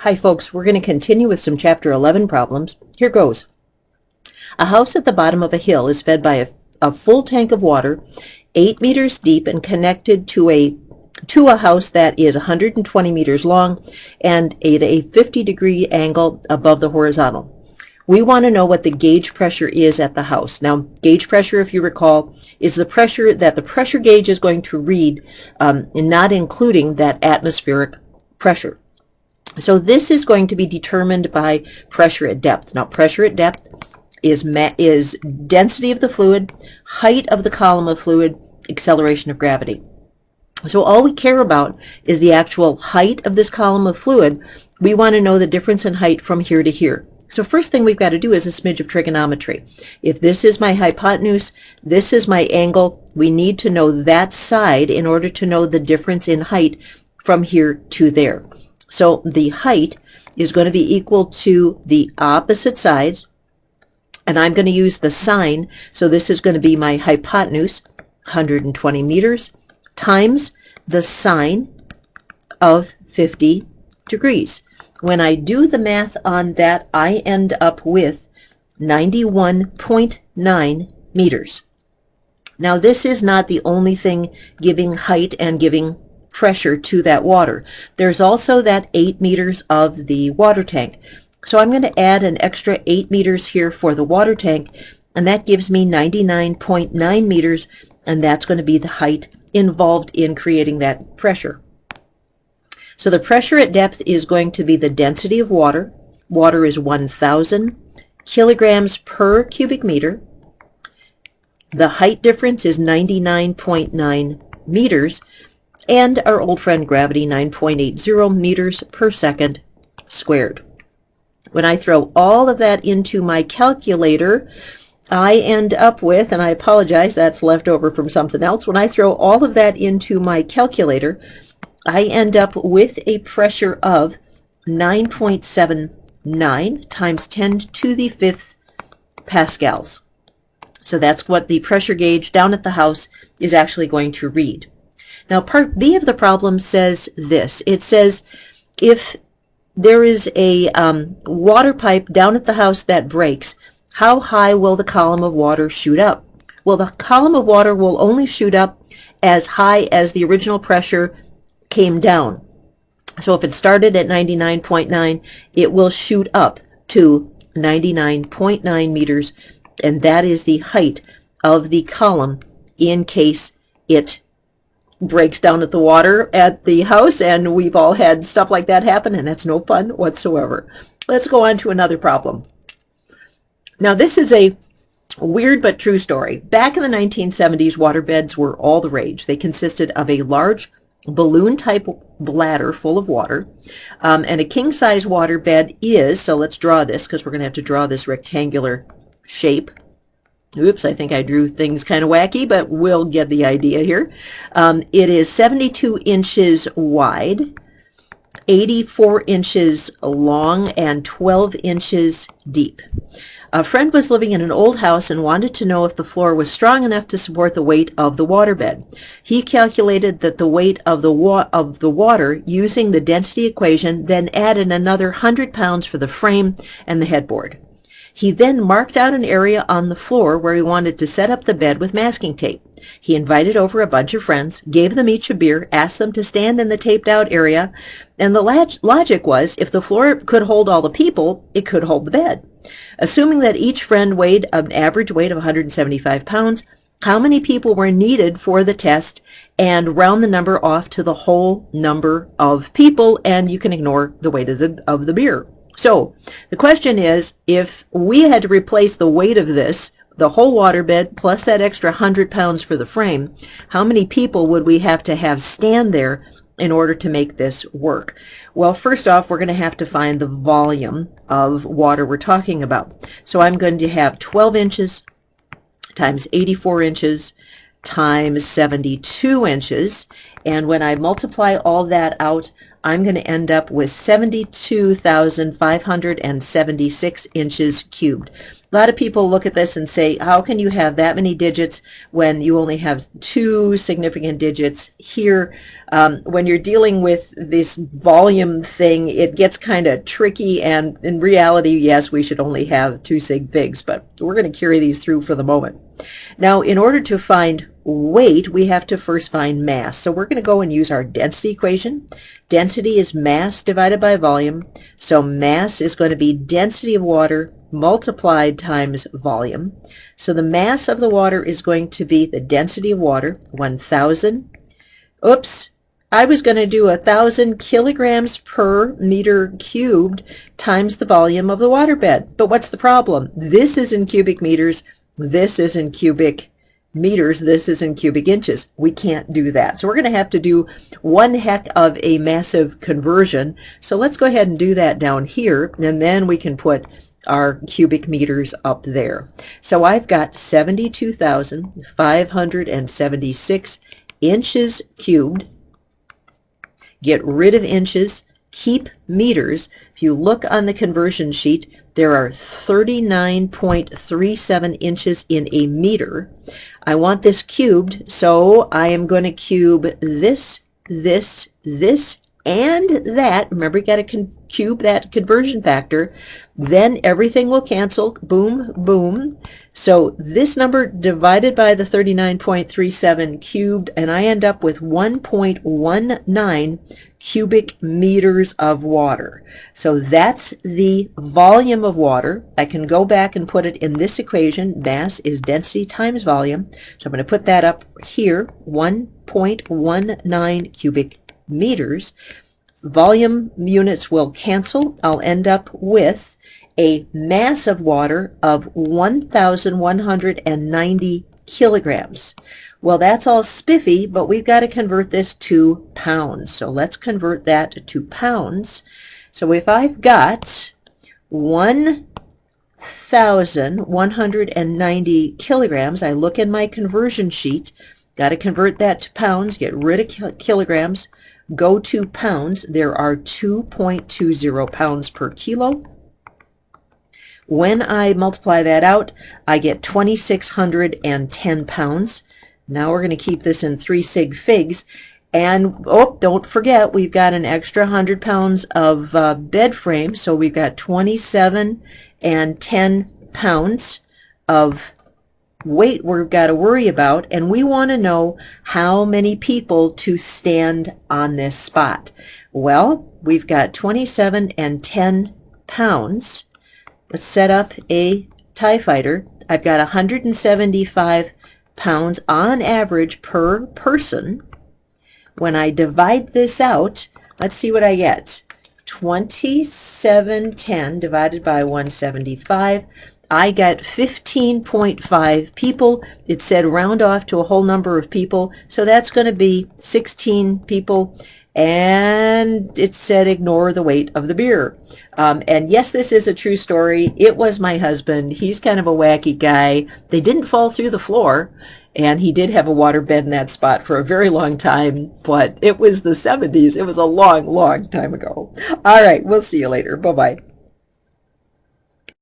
Hi folks, we're going to continue with some Chapter 11 problems. Here goes. A house at the bottom of a hill is fed by a full tank of water, 8 meters deep and connected to a house that is 120 meters long and at a 50-degree angle above the horizontal. We want to know what the gauge pressure is at the house. Now, gauge pressure, if you recall, is the pressure that the pressure gauge is going to read, not including that atmospheric pressure. So this is going to be determined by pressure at depth. Now, pressure at depth is density of the fluid, height of the column of fluid, acceleration of gravity. So all we care about is the actual height of this column of fluid. We want to know the difference in height from here to here. So first thing we've got to do is a smidge of trigonometry. If this is my hypotenuse, this is my angle, we need to know that side in order to know the difference in height from here to there. So the height is going to be equal to the opposite sides, and I'm going to use the sine. So this is going to be my hypotenuse, 120 meters, times the sine of 50 degrees. When I do the math on that, I end up with 91.9 meters. Now, this is not the only thing giving height and giving pressure to that water. There's also that 8 meters of the water tank. So I'm going to add an extra 8 meters here for the water tank, and that gives me 99.9 meters, and that's going to be the height involved in creating that pressure. So the pressure at depth is going to be the density of water. Water is 1,000 kilograms per cubic meter. The height difference is 99.9 meters. And our old friend gravity, 9.80 meters per second squared. When I throw all of that into my calculator, I end up with, and I apologize, that's left over from something else. When I throw all of that into my calculator, I end up with a pressure of 9.79 times 10 to the 5th pascals. So that's what the pressure gauge down at the house is actually going to read. Now, part B of the problem says this. It says if there is a water pipe down at the house that breaks, how high will the column of water shoot up? Well, the column of water will only shoot up as high as the original pressure came down. So if it started at 99.9, it will shoot up to 99.9 meters, and that is the height of the column in case it breaks down at the water at the house, and we've all had stuff like that happen, and that's no fun whatsoever. Let's go on to another problem. Now, this is a weird but true story. Back in the 1970s, waterbeds were all the rage. They consisted of a large balloon-type bladder full of water, and a king-size waterbed is, so let's draw this because we're going to have to draw this rectangular shape. Oops, I think I drew things kind of wacky, but we'll get the idea here. It is 72 inches wide, 84 inches long, and 12 inches deep. A friend was living in an old house and wanted to know if the floor was strong enough to support the weight of the waterbed. He calculated that the weight of the water using the density equation, then added another 100 pounds for the frame and the headboard. He then marked out an area on the floor where he wanted to set up the bed with masking tape. He invited over a bunch of friends, gave them each a beer, asked them to stand in the taped out area, and the logic was if the floor could hold all the people, it could hold the bed. Assuming that each friend weighed an average weight of 175 pounds, how many people were needed for the test, and round the number off to the whole number of people, and you can ignore the weight of the beer. So the question is, if we had to replace the weight of this, the whole waterbed plus that extra 100 pounds for the frame, how many people would we have to have stand there in order to make this work? Well, first off, we're going to have to find the volume of water we're talking about. So I'm going to have 12 inches times 84 inches times 72 inches. And when I multiply all that out, I'm going to end up with 72,576 inches cubed. A lot of people look at this and say, how can you have that many digits when you only have 2 significant digits here? When you're dealing with this volume thing, it gets kind of tricky, and in reality, yes, we should only have 2 sig figs, but we're going to carry these through for the moment. Now, in order to find weight, we have to first find mass. So we're going to go and use our density equation. Density is mass divided by volume. So mass is going to be density of water multiplied times volume. So the mass of the water is going to be the density of water, 1,000. Oops, I was going to do 1,000 kilograms per meter cubed times the volume of the waterbed. But what's the problem? This is in cubic meters. This is in cubic meters. This is in cubic inches. We can't do that. So we're going to have to do one heck of a massive conversion. So let's go ahead and do that down here, and then we can put our cubic meters up there. So I've got 72,576 inches cubed. Get rid of inches, keep meters. If you look on the conversion sheet, there are 39.37 inches in a meter. I want this cubed, so I am going to cube this, this, this, and that. Remember, you got to cube that conversion factor. Then everything will cancel. Boom, boom. So this number divided by the 39.37 cubed, and I end up with 1.19 cubic meters of water. So that's the volume of water. I can go back and put it in this equation. Mass is density times volume. So I'm going to put that up here, 1.19 cubic meters. Volume units will cancel. I'll end up with a mass of water of 1,190 kilograms. Well, that's all spiffy, but we've got to convert this to pounds. So let's convert that to pounds. So if I've got 1,190 kilograms, I look in my conversion sheet, got to convert that to pounds, get rid of kilograms, go to pounds. There are 2.20 pounds per kilo. When I multiply that out, I get 2,610 pounds. Now we're going to keep this in 3 sig figs. And, oh, don't forget, we've got an extra 100 pounds of bed frame. So we've got 27 and 10 pounds of weight we've got to worry about. And we want to know how many people to stand on this spot. Well, we've got 27 and 10 pounds. Let's set up a TIE fighter. I've got 175 pounds on average per person. When I divide this out, let's see what I get. 2710 divided by 175. I got 15.5 people. It said round off to a whole number of people, so that's going to be 16 people. And it said ignore the weight of the beer. And yes, this is a true story. It was my husband. He's kind of a wacky guy. They didn't fall through the floor, and he did have a water bed in that spot for a very long time, but it was the 70s. It was a long, long time ago. All right, we'll see you later. Bye-bye.